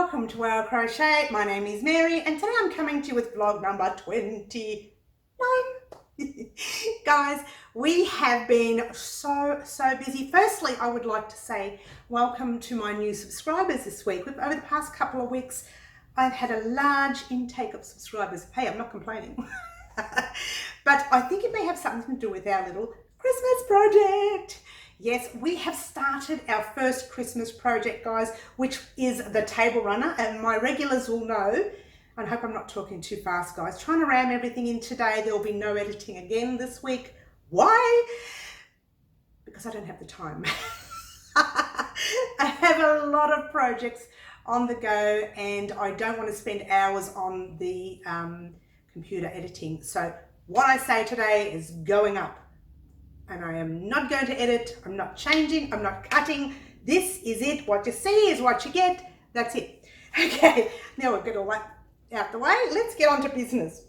welcome to our crochet. My name is Mary and today I'm coming to you with vlog number 29. Guys, we have been so busy. Firstly, I would like to say welcome to my new subscribers this week. Over the past couple of weeks, I've had a large intake of subscribers. Hey, I'm not complaining. But I think it may have something to do with our little Christmas project. Yes, we have started our first Christmas project, guys, which is the table runner, and my regulars will know. I hope I'm not talking too fast, guys. Trying to ram everything in today. There will be no editing again this week. Why? Because I don't have the time. I have a lot of projects on the go and I don't want to spend hours on the computer editing. So what I say today is going up. And I am not going to edit, I'm not changing, I'm not cutting. This is it. What you see is what you get. That's it. Okay, now we've got all that out the way. Let's get on to business.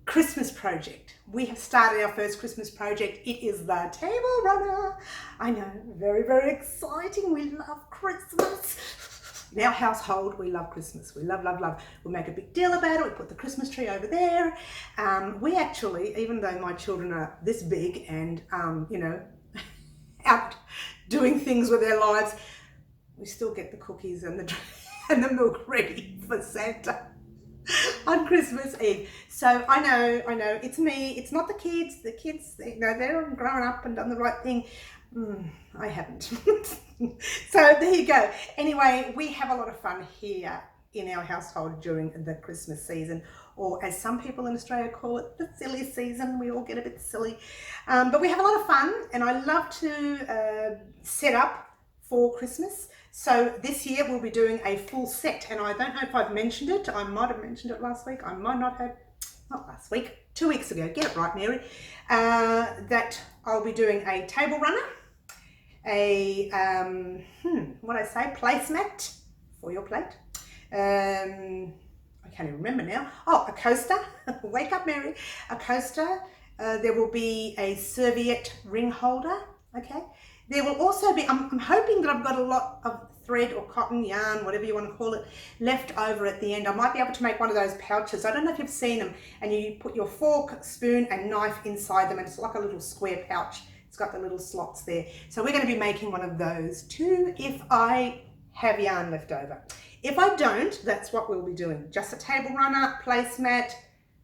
Christmas project. We have started our first Christmas project. It is the table runner. I know, very exciting. We love Christmas. In our household, we love Christmas. We love. We make a big deal about it. We put the Christmas tree over there. We actually, even though my children are this big and, you know, out doing things with their lives, we still get the cookies and the milk ready for Santa on Christmas Eve. So I know, it's me. It's not the kids. The kids, you know, they're grown up and done the right thing. I haven't. So there you go. Anyway, we have a lot of fun here in our household during the Christmas season, or as some people in Australia call it, the silly season. We all get a bit silly, but we have a lot of fun and I love to set up for Christmas. So this year we'll be doing a full set, and I don't know if I've mentioned it. I might have mentioned it last week. I might not have. Not last week, 2 weeks ago. Get it right, Mary. That I'll be doing a table runner, a what I say, placemat for your plate. I can't even remember now. Oh, a coaster. Wake up, Mary. A coaster. There will be a serviette ring holder. Okay. There will also be, I'm hoping that I've got a lot of thread or cotton, yarn, whatever you want to call it, left over at the end. I might be able to make one of those pouches. I don't know if you've seen them, and you put your fork, spoon and knife inside them, and it's like a little square pouch. It's got the little slots there. So we're going to be making one of those too if I have yarn left over. If I don't, that's what we'll be doing. Just a table runner, placemat,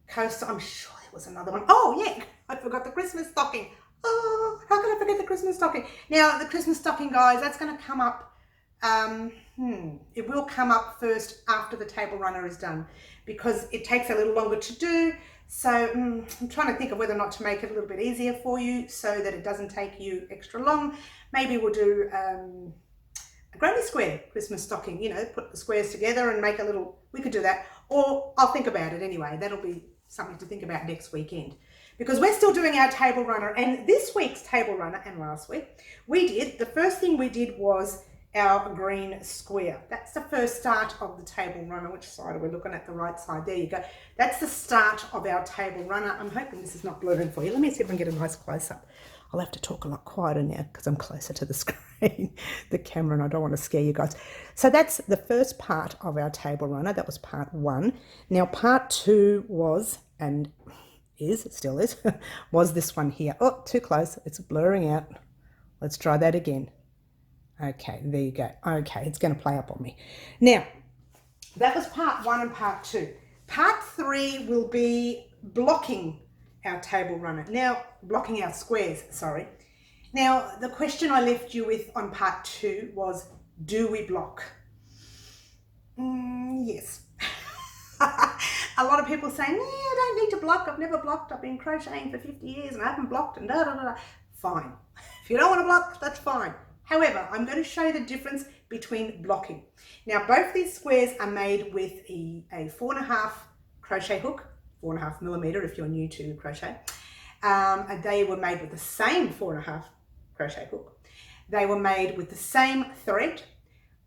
coaster. I'm sure there was another one. Oh yeah, I forgot the Christmas stocking. Oh, how could I forget the Christmas stocking? Now, the Christmas stocking, guys, that's going to come up, it will come up first after the table runner is done because it takes a little longer to do. So I'm trying to think of whether or not to make it a little bit easier for you so that it doesn't take you extra long. Maybe we'll do a granny square Christmas stocking, you know, put the squares together and make a little, we could do that. Or I'll think about it anyway. That'll be something to think about next weekend. Because we're still doing our table runner, and this week's table runner and last week the first thing we did was our green square. That's the first start of the table runner. Which side are we looking at? The right side. There you go. That's the start of our table runner. I'm hoping this is not blurring for you. Let me see if I can get a nice close up. I'll have to talk a lot quieter now because I'm closer to the screen, the camera, and I don't want to scare you guys. So that's the first part of our table runner. That was part one. Now part two was, and still is, was this one here. Oh, too close. It's blurring out. Let's try that again. Okay, there you go. Okay, it's going to play up on me. Now, that was part one and part two. Part three will be blocking our table runner. Now, blocking our squares, sorry. Now, the question I left you with on part two was, do we block? Yes. A lot of people saying, I don't need to block. I've never blocked. I've been crocheting for 50 years and I haven't blocked and da. Fine. If you don't want to block, that's fine. However, I'm going to show you the difference between blocking. Now, both these squares are made with a 4.5 crochet hook, 4.5 millimeter if you're new to crochet. They were made with the same 4.5 crochet hook. They were made with the same thread,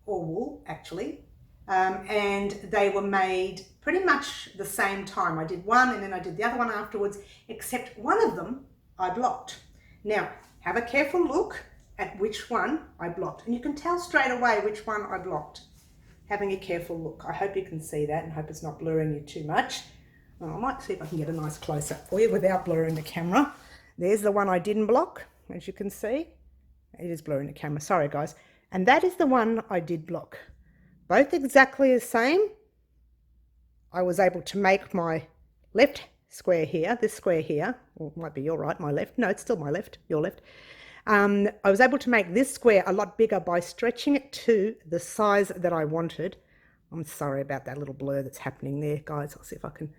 or wool actually, and they were made pretty much the same time. I did one and then I did the other one afterwards, except one of them I blocked. Now, have a careful look at which one I blocked, and you can tell straight away which one I blocked. having a careful look. I hope you can see that and hope it's not blurring you too much. Well, I might see if I can get a nice close-up for you without blurring the camera. There's the one I didn't block, as you can see. It is blurring the camera, sorry guys. And that is the one I did block. Both exactly the same. I was able to make my left square here, this square here, or it might be your right, my left. No, it's still my left, your left. I was able to make this square a lot bigger by stretching it to the size that I wanted. I'm sorry about that little blur that's happening there, guys. I'll see if I can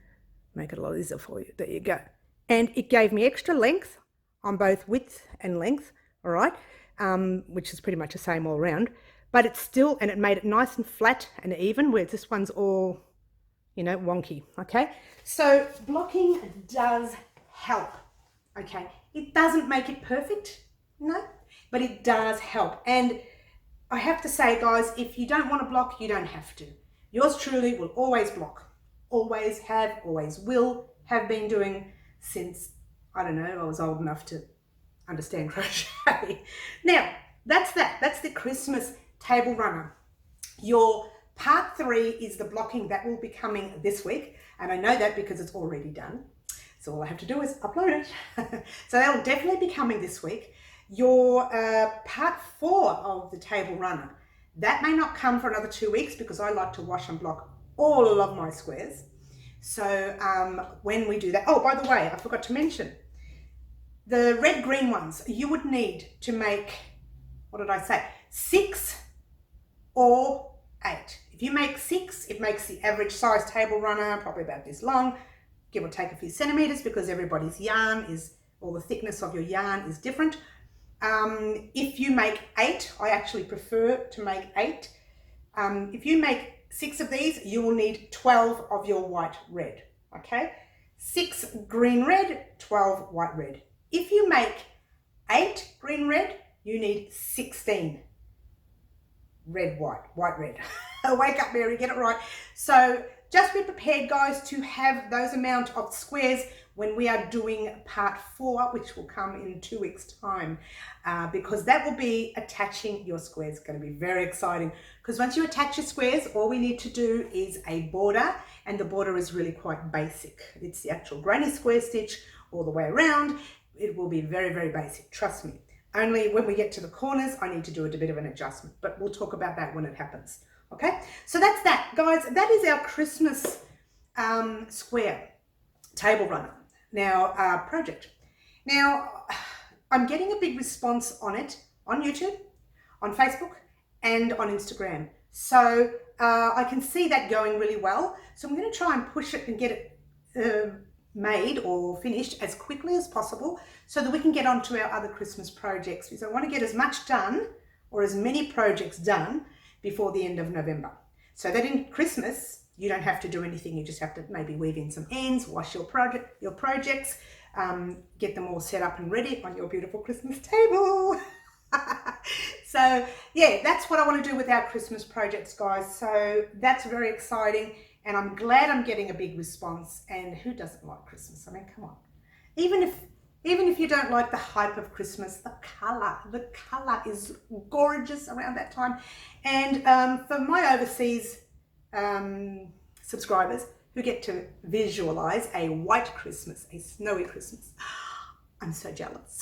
make it a lot easier for you. There you go. And it gave me extra length on both width and length, all right, which is pretty much the same all around. But it's still, and it made it nice and flat and even, where this one's all, you know, wonky, okay? So blocking does help, okay? It doesn't make it perfect, no, but it does help. And I have to say, guys, if you don't want to block, you don't have to. Yours truly will always block. Always have, always will, have been doing since, I don't know, I was old enough to understand crochet. Now, that's that. That's the Christmas table runner. Your part 3 is the blocking that will be coming this week. And I know that because it's already done. So all I have to do is upload it. So that will definitely be coming this week. Your part 4 of the table runner, that may not come for another 2 weeks because I like to wash and block all of my squares. So when we do that, oh, by the way, I forgot to mention, the red green ones, you would need to make, what did I say, 6 or 8. If you make 6, it makes the average size table runner probably about this long, give or take a few centimeters, because everybody's yarn is, or the thickness of your yarn is different. If you make 8, I actually prefer to make 8. If you make 6 of these, you will need 12 of your white red, okay? 6 green red, 12 white red. If you make 8 green red, you need 16 red white, white red. Wake up, Mary, get it right. So just be prepared, guys, to have those amount of squares when we are doing part 4, which will come in 2 weeks' time, because that will be attaching your squares. It's going to be very exciting, because once you attach your squares, all we need to do is a border, and the border is really quite basic. It's the actual granny square stitch all the way around. It will be very, very basic, trust me. Only when we get to the corners, I need to do a bit of an adjustment, but we'll talk about that when it happens. Okay, so that's that, guys. That is our Christmas square table runner. Now, project. Now, I'm getting a big response on it on YouTube, on Facebook, and on Instagram. So I can see that going really well. So I'm going to try and push it and get it made or finished as quickly as possible so that we can get on to our other Christmas projects, because I want to get as much done, or as many projects done, before the end of November. So that in Christmas, you don't have to do anything. You just have to maybe weave in some ends, wash your projects, get them all set up and ready on your beautiful Christmas table. So yeah, that's what I want to do with our Christmas projects, guys. So that's very exciting, and I'm glad I'm getting a big response. And who doesn't like Christmas? I mean, come on. Even if you don't like the hype of Christmas, the colour is gorgeous around that time. And for my overseas subscribers who get to visualize a white Christmas, a snowy Christmas, I'm so jealous.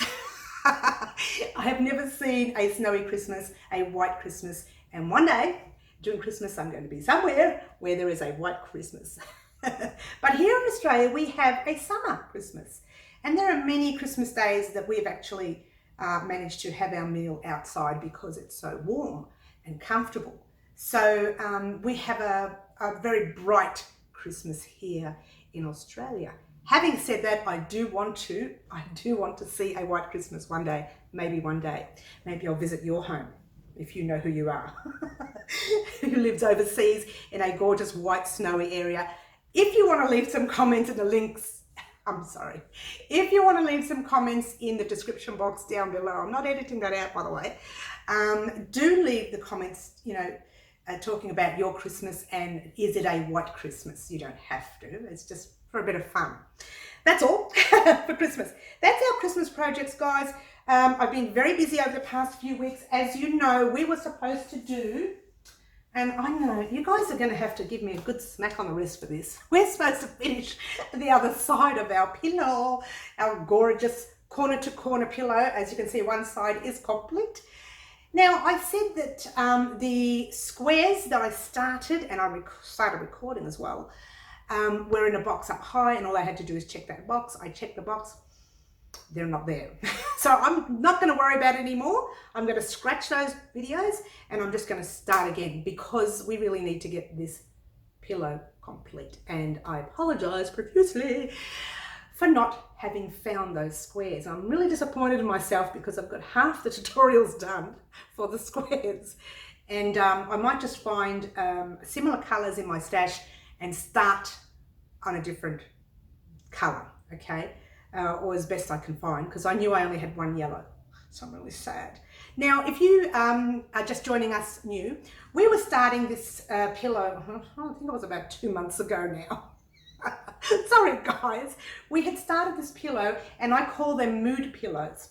I have never seen a snowy Christmas, a white Christmas, and one day during Christmas I'm going to be somewhere where there is a white Christmas. But here in Australia we have a summer Christmas, and there are many Christmas days that we've actually managed to have our meal outside because it's so warm and comfortable. So we have a very bright Christmas here in Australia. Having said that, I do want to see a white Christmas one day, maybe one day. Maybe I'll visit your home, if you know who you are, who lives overseas in a gorgeous white snowy area. If you want to leave some comments in the links, I'm sorry. If you want to leave some comments in the description box down below, I'm not editing that out, by the way. Do leave the comments, you know, talking about your Christmas, and is it a white Christmas? You don't have to. It's just for a bit of fun. That's all for Christmas. That's our Christmas projects, guys. I've been very busy over the past few weeks. As you know, we were supposed to do And I know you guys are going to have to give me a good smack on the wrist for this. We're supposed to finish the other side of our pillow, our gorgeous corner to corner pillow. As you can see, one side is complete. Now, I said that the squares that I started, and I started recording as well, were in a box up high, and all I had to do is check that box. I checked the box. They're not there. So I'm not going to worry about it anymore. I'm going to scratch those videos and I'm just going to start again because we really need to get this pillow complete. And I apologize profusely for not having found those squares. I'm really disappointed in myself because I've got half the tutorials done for the squares. And I might just find similar colors in my stash and start on a different color, okay? Or as best I can find, because I knew I only had one yellow, so I'm really sad. Now, if you are just joining us new, we were starting this pillow, I think it was about 2 months ago now. Sorry guys, we had started this pillow and I call them mood pillows.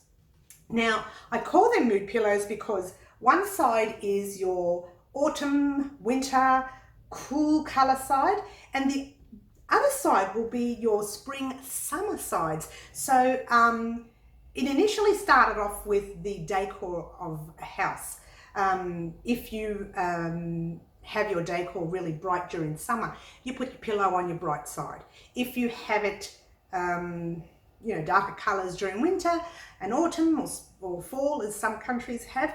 Now, I call them mood pillows because one side is your autumn, winter, cool color side, and the other side will be your spring summer sides. So it initially started off with the decor of a house. If you have your decor really bright during summer, you put your pillow on your bright side. If you have it you know, darker colors during winter and autumn or fall, as some countries have,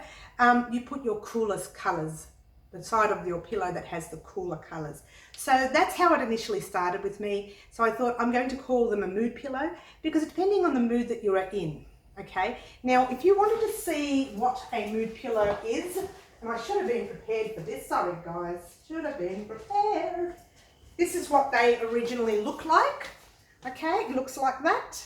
you put your coolest colors, the side of your pillow that has the cooler colors. So that's how it initially started with me. So I thought I'm going to call them a mood pillow because depending on the mood that you're in, okay? Now, if you wanted to see what a mood pillow is, and I should have been prepared for this, sorry guys, should have been prepared. This is what they originally look like, okay? It looks like that.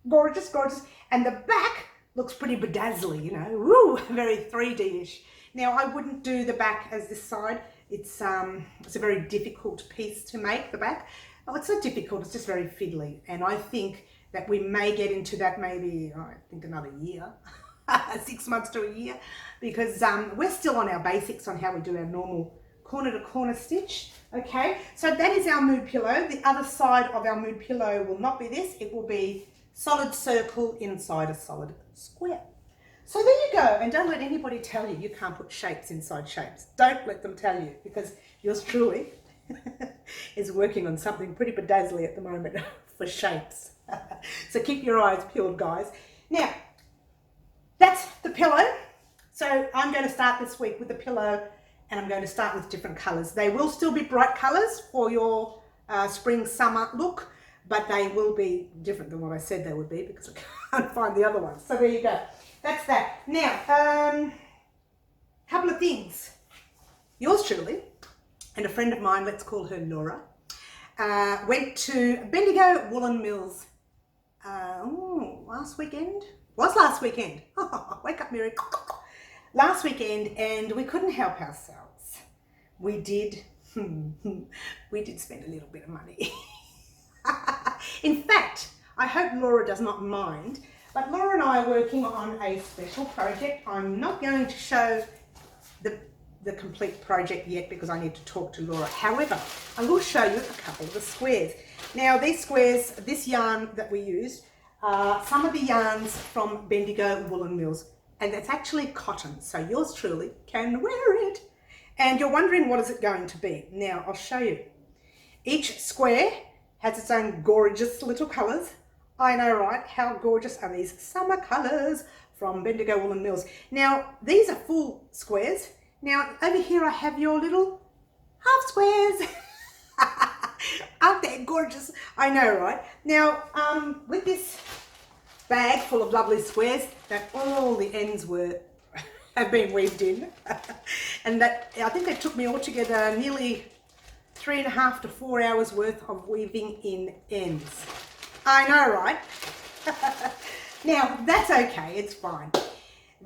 Gorgeous, gorgeous. And the back looks pretty bedazzly, you know, woo, very 3D-ish. Now, I wouldn't do the back as this side. It's a very difficult piece to make, the back. Oh, it's not difficult, it's just very fiddly. And I think that we may get into that maybe, I think another year, 6 months to a year, because we're still on our basics on how we do our normal corner to corner stitch. Okay, so that is our mood pillow. The other side of our mood pillow will not be this, it will be solid circle inside a solid square. So there you go, and don't let anybody tell you you can't put shapes inside shapes. Don't let them tell you, because yours truly is working on something pretty bedazzly at the moment for shapes. So keep your eyes peeled, guys. Now, that's the pillow. So I'm going to start this week with the pillow, and I'm going to start with different colours. They will still be bright colours for your spring, summer look, but they will be different than what I said they would be because I can't find the other ones. So there you go. That's that. Now, couple of things. Yours truly and a friend of mine, let's call her Laura, went to Bendigo Woollen Mills last weekend. Was last weekend. Wake up, Mary. Last weekend, and we couldn't help ourselves. We did spend a little bit of money. In fact, I hope Laura does not mind, but Laura and I are working on a special project. I'm not going to show the complete project yet because I need to talk to Laura. However, I will show you a couple of the squares. Now, these squares, this yarn that we used, some of the yarns from Bendigo Woollen Mills, and that's actually cotton, so yours truly can wear it. And you're wondering what is it going to be. Now, I'll show you. Each square has its own gorgeous little colours. I know, right? How gorgeous are these summer colours from Bendigo Woollen Mills. Now, these are full squares. Now, over here I have your little half squares. Aren't they gorgeous? I know, right? Now, with this bag full of lovely squares that all the ends have been weaved in, and that I think it took me altogether nearly 3.5 to 4 hours worth of weaving in ends. I know, right? Now, that's okay, it's fine.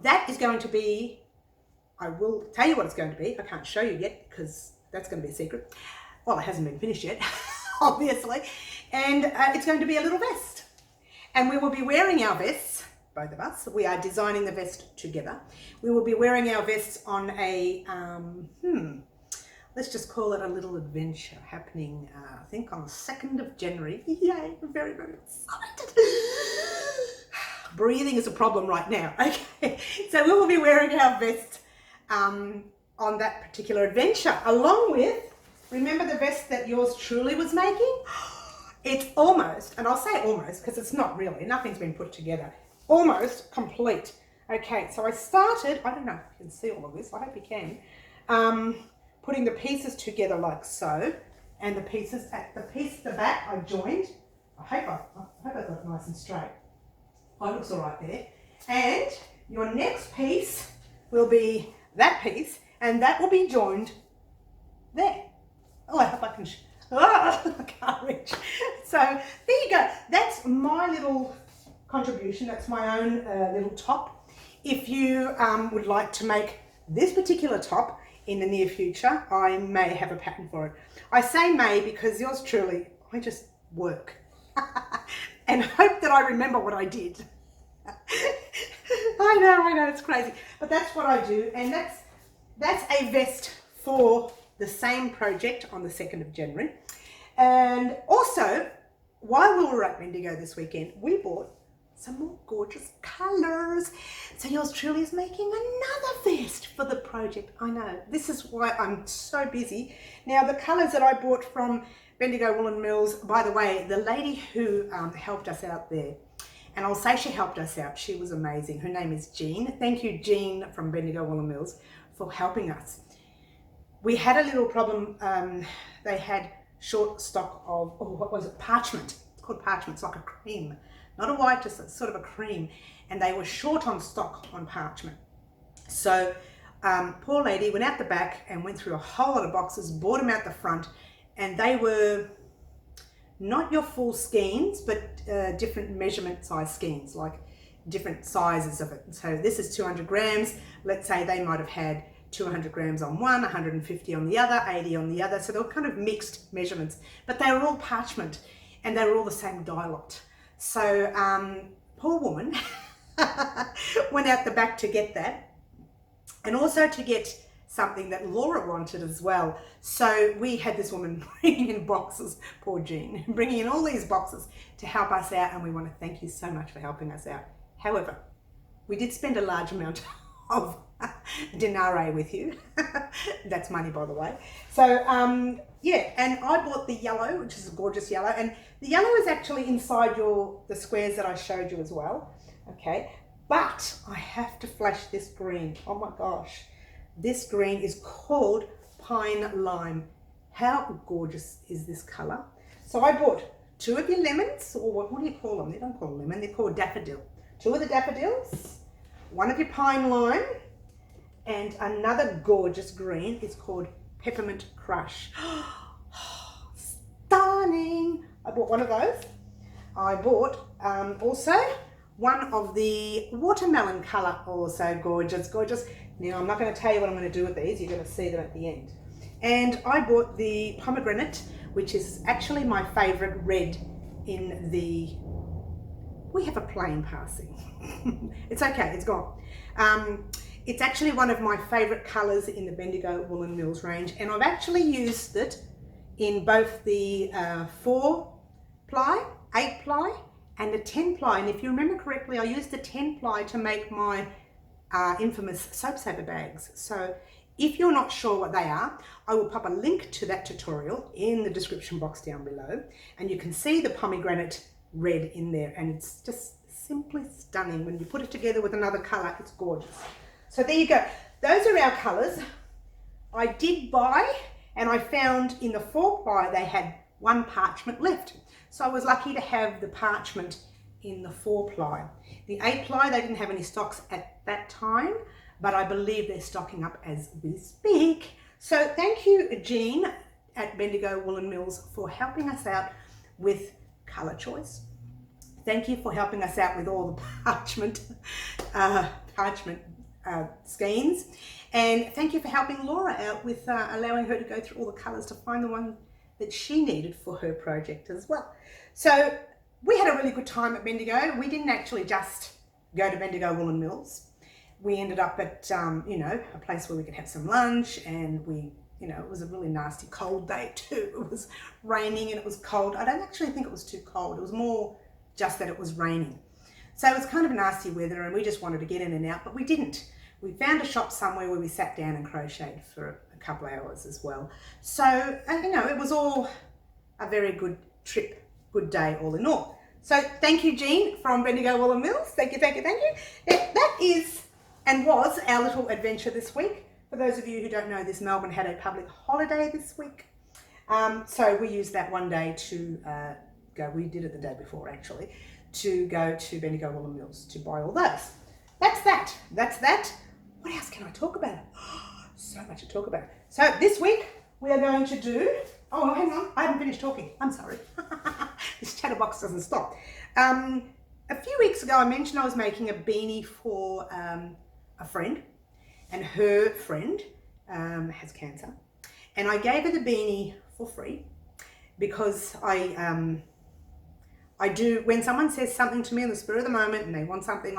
That is going to be, I will tell you what it's going to be. I can't show you yet because that's going to be a secret. Well, it hasn't been finished yet, obviously. And it's going to be a little vest. And we will be wearing our vests both of us. We are designing the vest together. We will be wearing our vests on a, let's just call it a little adventure happening, I think on the 2nd of January. Yay, I'm very, very excited. Breathing is a problem right now. Okay, so we will be wearing our vest on that particular adventure, along with, remember the vest that yours truly was making? It's almost, and I'll say almost because it's not really, nothing's been put together, almost complete. Okay, so I started, I don't know if you can see all of this, I hope you can, putting the pieces together like so, and the pieces at the back I joined. I hope I got it nice and straight. Oh, it looks all right there. And your next piece will be that piece, and that will be joined there. Oh, I hope I can, I can't reach. So there you go. That's my little contribution. That's my own little top. If you would like to make this particular top in the near future, I may have a pattern for it. I say may because yours truly, I just work and hope that I remember what I did. I know, it's crazy, but that's what I do, and that's a vest for the same project on the 2nd of January. And also, while we were at Bendigo this weekend, we bought some more gorgeous colours. So yours truly is making another vest for the project. I know, this is why I'm so busy. Now, the colours that I bought from Bendigo Woollen Mills, by the way, the lady who helped us out there, and I'll say she helped us out, she was amazing. Her name is Jean. Thank you, Jean from Bendigo Woollen Mills, for helping us. We had a little problem. They had short stock of, what was it? Parchment. It's called parchment. It's like a cream. Not a white, just sort of a cream. And they were short on stock on parchment. So poor lady went out the back and went through a whole lot of boxes, bought them out the front, and they were not your full skeins, but different measurement size skeins, like different sizes of it. So this is 200 grams. Let's say they might have had 200 grams on one, 150 on the other, 80 on the other. So they were kind of mixed measurements, but they were all parchment and they were all the same dye lot. So poor woman went out the back to get that, and also to get something that Laura wanted as well. So we had this woman bringing in boxes, poor Jean, bringing in all these boxes to help us out, and we want to thank you so much for helping us out. However, we did spend a large amount of dinare with you. That's money, by the way. So yeah, and I bought the yellow, which is a gorgeous yellow, and the yellow is actually inside the squares that I showed you as well. Okay, but I have to flash this green. Oh my gosh, this green is called Pine Lime. How gorgeous is this color? So I bought 2 of your lemons, or what do you call them? They don't call them lemon, they're called daffodil. 2 of the daffodils, 1 of your Pine Lime, and another gorgeous green is called Peppermint Crush. Stunning! I bought 1 of those. I bought also 1 of the watermelon color, also gorgeous, gorgeous. Now I'm not going to tell you what I'm going to do with these, you're going to see them at the end. And I bought the pomegranate, which is actually my favorite red in the, we have a plane passing. It's okay, it's gone. It's actually one of my favorite colors in the Bendigo Woollen Mills range, and I've actually used it in both the 4 ply, 8 ply, and the 10 ply. And if you remember correctly, I used the 10 ply to make my infamous soap saver bags. So if you're not sure what they are, I will pop a link to that tutorial in the description box down below, and you can see the pomegranate red in there, and it's just simply stunning. When you put it together with another color, it's gorgeous. So there you go. Those are our colors. I did buy, and I found in the 4 ply they had 1 parchment left. So I was lucky to have the parchment in the 4 ply. The 8 ply, they didn't have any stocks at that time, but I believe they're stocking up as we speak. So thank you, Jean at Bendigo Woollen Mills, for helping us out with color choice. Thank you for helping us out with all the parchment skeins, and thank you for helping Laura out with allowing her to go through all the colors to find the one that she needed for her project as well. So we had a really good time at Bendigo. We didn't actually just go to Bendigo Woollen Mills. We ended up at, you know, a place where we could have some lunch, and we, you know, it was a really nasty cold day too. It was raining and it was cold. I don't actually think it was too cold. It was more just that it was raining. So it was kind of nasty weather, and we just wanted to get in and out, but we didn't. We found a shop somewhere where we sat down and crocheted for a couple of hours as well. So, you know, it was all a very good trip, good day all in all. So thank you, Jean from Bendigo Woollen Mills. Thank you, thank you, thank you. That is and was our little adventure this week. For those of you who don't know this, Melbourne had a public holiday this week. So we used that one day to go, we did it the day before actually, to go to Bendigo Woollen Mills to buy all those. That's that. What else can I talk about? So much to talk about. So this week we are going to do, oh, hang on, I haven't finished talking. I'm sorry. This chatterbox doesn't stop. A few weeks ago I mentioned I was making a beanie for a friend, and her friend has cancer. And I gave her the beanie for free because I do, when someone says something to me in the spur of the moment and they want something,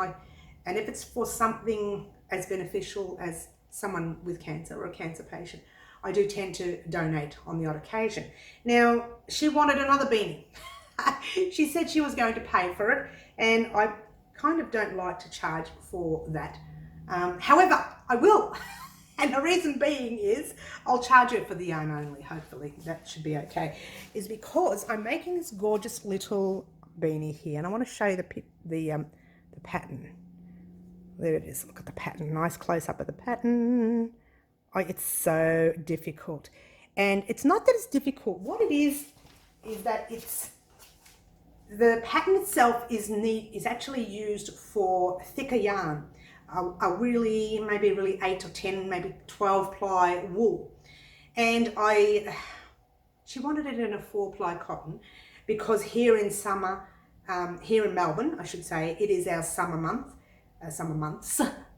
and if it's for something as beneficial as someone with cancer or a cancer patient, I do tend to donate on the odd occasion. Now, she wanted another beanie. She said she was going to pay for it, and I kind of don't like to charge for that. However, I will. And the reason being is I'll charge her for the yarn only, hopefully. That should be okay. Is because I'm making this gorgeous little beanie here, and I want to show you the pattern. There it is. Look at the pattern. Nice close up of the pattern. Oh, it's so difficult. And it's not that it's difficult. What it is that it's the pattern itself is actually used for thicker yarn. Maybe 8 or 10, maybe 12 ply wool. And she wanted it in a 4-ply cotton because here in summer, here in Melbourne, I should say, it is our summer months.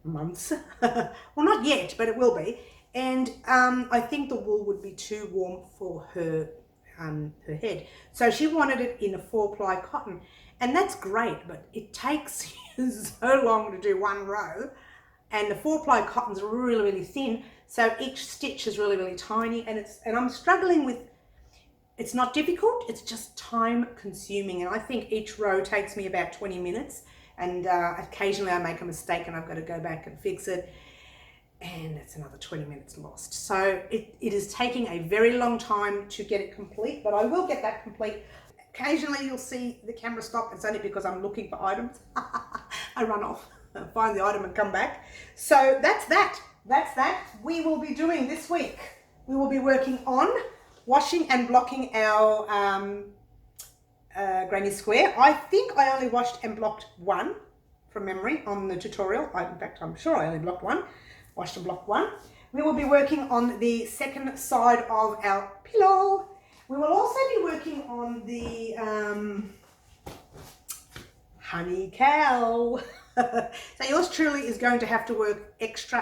Well, not yet, but it will be. And I think the wool would be too warm for her head. So she wanted it in a 4-ply cotton. And that's great, but it takes so long to do one row, and the 4-ply cotton's really, really thin, so each stitch is really, really tiny, and I'm struggling with, it's not difficult, it's just time consuming, and I think each row takes me about 20 minutes, and occasionally I make a mistake and I've got to go back and fix it, and it's another 20 minutes lost. So it is taking a very long time to get it complete, but I will get that complete. Occasionally you'll see the camera stop. It's only because I'm looking for items. I run off, find the item and come back. So that's that. We will be doing this week. We will be working on washing and blocking our granny square. I think I only washed and blocked one from memory on the tutorial. In fact, I'm sure I only blocked one. Washed and blocked one. We will be working on the second side of our pillow. We will also be working on the honey cowl. So yours truly is going to have to work extra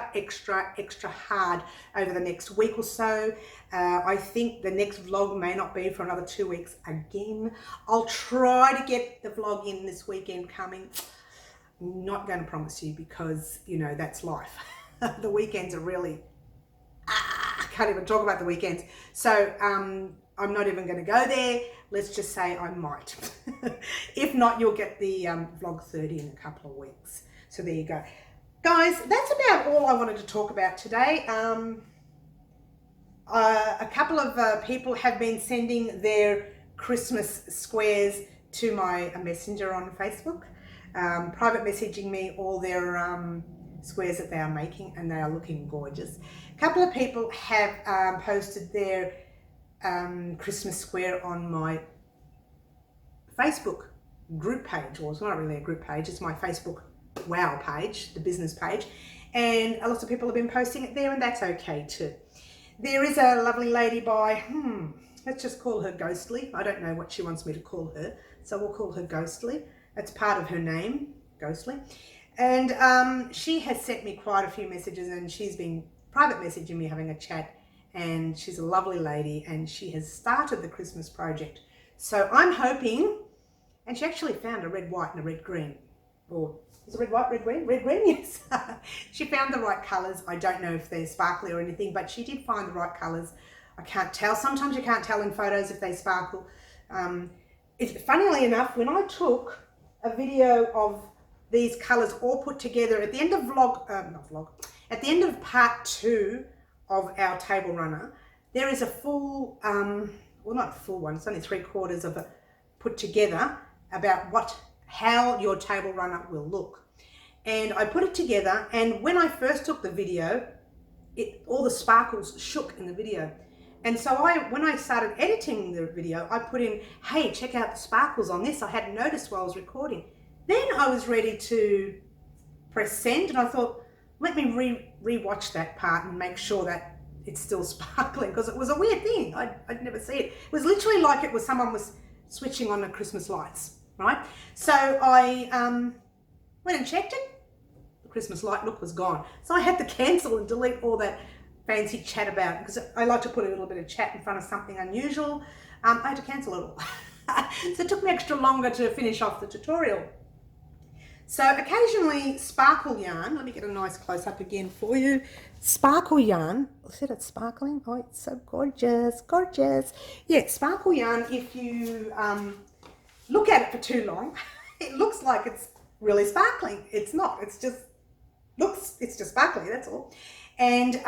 hard over the next week or so. I think the next vlog may not be for another 2 weeks again. I'll try to get the vlog in this weekend coming. I'm not going to promise you because, you know, that's life. The weekends are really, I can't even talk about the weekends. So, I'm not even going to go there. Let's just say I might. If not, you'll get the vlog 30 in a couple of weeks. So there you go. Guys, that's about all I wanted to talk about today. A couple of people have been sending their Christmas squares to my messenger on Facebook, private messaging me all their squares that they are making, and they are looking gorgeous. A couple of people have posted their Christmas square on my Facebook group page. Well, it's not really a group page, it's my Facebook wow page, the business page, and lots of people have been posting it there, and that's okay too. There is a lovely lady by, let's just call her Ghostly. I don't know what she wants me to call her, so we'll call her Ghostly. That's part of her name, Ghostly. And she has sent me quite a few messages, and she's been private messaging me, having a chat, and she's a lovely lady, and she has started the Christmas project. So I'm hoping, and she actually found a red, white and a red, green. or is it red, white, red, green? Red, green, yes. She found the right colours. I don't know if they're sparkly or anything, but she did find the right colours. I can't tell. Sometimes you can't tell in photos if they sparkle. Funnily enough, when I took a video of these colours all put together at the end of at the end of part 2 of our table runner, there is a full, well, not a full one, it's only 3/4 of it put together about how your table runner will look. And I put it together, and when I first took the video, all the sparkles shook in the video. And so when I started editing the video, I put in, hey, check out the sparkles on this. I hadn't noticed while I was recording. Then I was ready to press send, and I thought, let me re-watch that part and make sure that it's still sparkling, because it was a weird thing. I'd never see it. It was literally like it was someone was switching on the Christmas lights, right? So I went and checked it. The Christmas light look was gone. So I had to cancel and delete all that fancy chat about, because I like to put a little bit of chat in front of something unusual. I had to cancel it all. So it took me extra longer to finish off the tutorial. So occasionally sparkle yarn, let me get a nice close up again for you. Sparkle yarn, see it sparkling? Oh, it's so gorgeous, gorgeous. Yeah, sparkle yarn, if you look at it for too long, it looks like it's really sparkling. It's not, it's just sparkly, that's all. And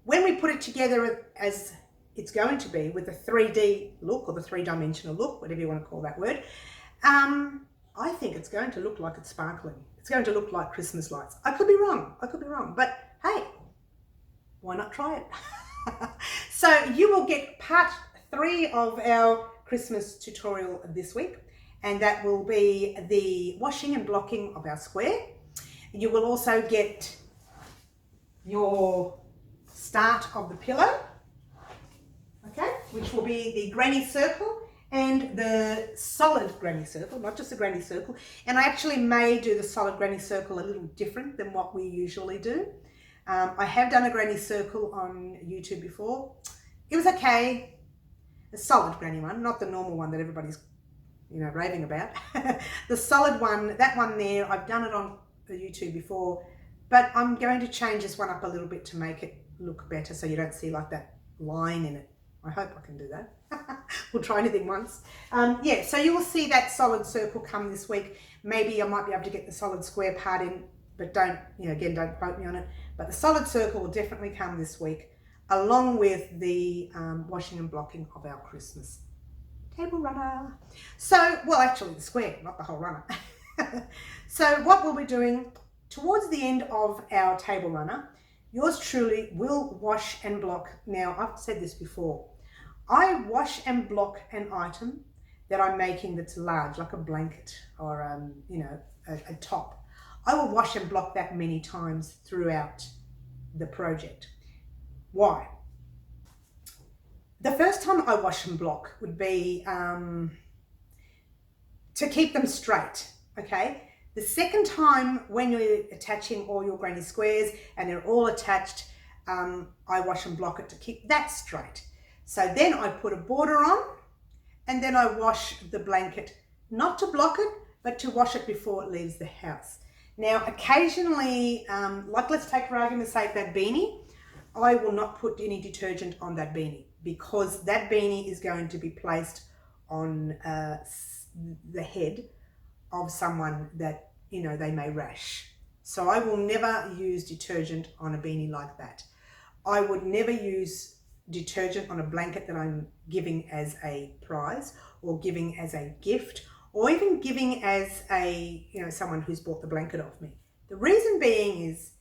when we put it together as it's going to be with the 3D look, or the 3-dimensional look, whatever you want to call that word, I think it's going to look like it's sparkling. It's going to look like Christmas lights. I could be wrong, but hey, why not try it? So you will get part 3 of our Christmas tutorial this week, and that will be the washing and blocking of our square. You will also get your start of the pillow, okay, which will be the granny circle and the solid granny circle, not just the granny circle. And I actually may do the solid granny circle a little different than what we usually do. I have done a granny circle on YouTube before. It was okay. The solid granny one, not the normal one that everybody's, raving about. The solid one, that one there, I've done it on YouTube before, but I'm going to change this one up a little bit to make it look better, so you don't see like that line in it. I hope I can do that. We'll try anything once. Yeah, so you will see that solid circle come this week. Maybe I might be able to get the solid square part in, but don't quote me on it. But the solid circle will definitely come this week, along with the washing and blocking of our Christmas table runner. So, well, actually the square, not the whole runner. So what we'll be doing towards the end of our table runner, yours truly will wash and block. Now, I've said this before. I wash and block an item that I'm making that's large, like a blanket or, a top. I will wash and block that many times throughout the project. Why? The first time I wash and block would be to keep them straight, okay? The second time, when you're attaching all your granny squares and they're all attached, I wash and block it to keep that straight. So then I put a border on, and then I wash the blanket, not to block it, but to wash it before it leaves the house. Now, occasionally, like let's take for argument's sake that beanie, I will not put any detergent on that beanie, because that beanie is going to be placed on the head of someone that, they may rash. So I will never use detergent on a beanie like that. I would never use detergent on a blanket that I'm giving as a prize, or giving as a gift, or even giving as a, someone who's bought the blanket off me. The reason being is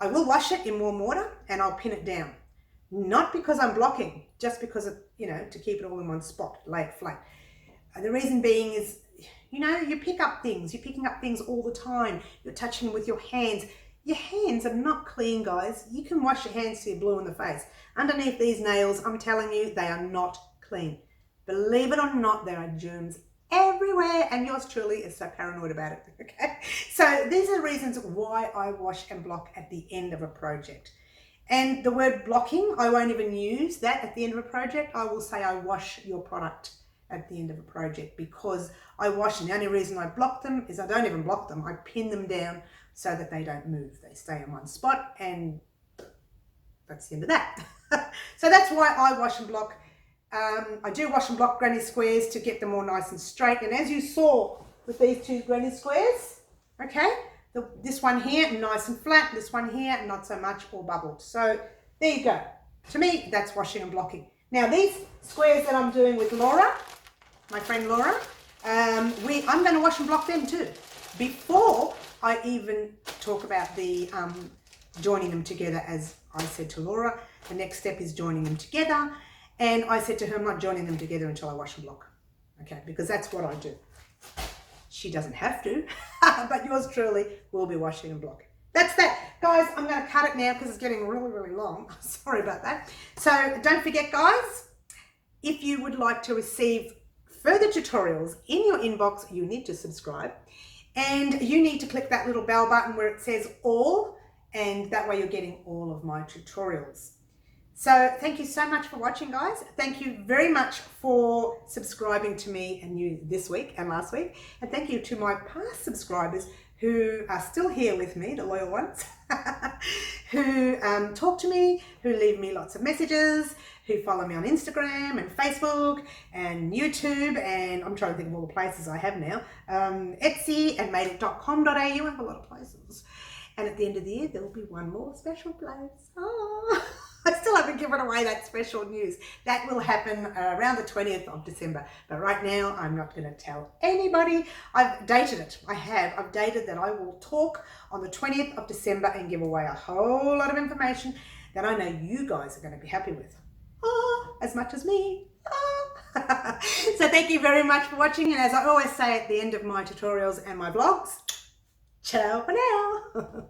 I will wash it in warm water and I'll pin it down. Not because I'm blocking, just because of, to keep it all in one spot, lay it flat. The reason being is, you pick up things. You're picking up things all the time. You're touching with your hands. Your hands are not clean, guys. You can wash your hands till you're blue in the face. Underneath these nails, I'm telling you, they are not clean. Believe it or not, there are germs everywhere, and yours truly is so paranoid about it, okay? So these are the reasons why I wash and block at the end of a project. And the word blocking, I won't even use that at the end of a project. I will say I wash your product at the end of a project because I wash, and the only reason I block them is I don't even block them. I pin them down so that they don't move. They stay in one spot, and that's the end of that. So that's why I wash and block. I do wash and block granny squares to get them all nice and straight. And as you saw with these two granny squares, okay, this one here nice and flat, this one here not so much, all bubbled. So there you go. To me, that's washing and blocking. Now these squares that I'm doing with Laura, my friend Laura, I'm going to wash and block them too. Before I even talk about the joining them together, as I said to Laura, the next step is joining them together. And I said to her, I'm not joining them together until I wash and block. Okay, because that's what I do. She doesn't have to, but yours truly will be washing and blocking. That's that. Guys, I'm going to cut it now because it's getting really, really long. Sorry about that. So don't forget, guys, if you would like to receive further tutorials in your inbox, you need to subscribe. And you need to click that little bell button where it says all, and that way you're getting all of my tutorials. So thank you so much for watching, guys. Thank you very much for subscribing to me and you this week and last week. And thank you to my past subscribers who are still here with me, the loyal ones, who talk to me, who leave me lots of messages, who follow me on Instagram and Facebook and YouTube, and I'm trying to think of all the places I have now, Etsy and madeit.com.au, I have a lot of places. And at the end of the year, there will be one more special place. Oh. I still haven't given away that special news. That will happen around the 20th of December. But right now, I'm not going to tell anybody. I've dated it. I've dated that I will talk on the 20th of December and give away a whole lot of information that I know you guys are going to be happy with. Oh, as much as me. Oh. So thank you very much for watching. And as I always say at the end of my tutorials and my vlogs, ciao for now.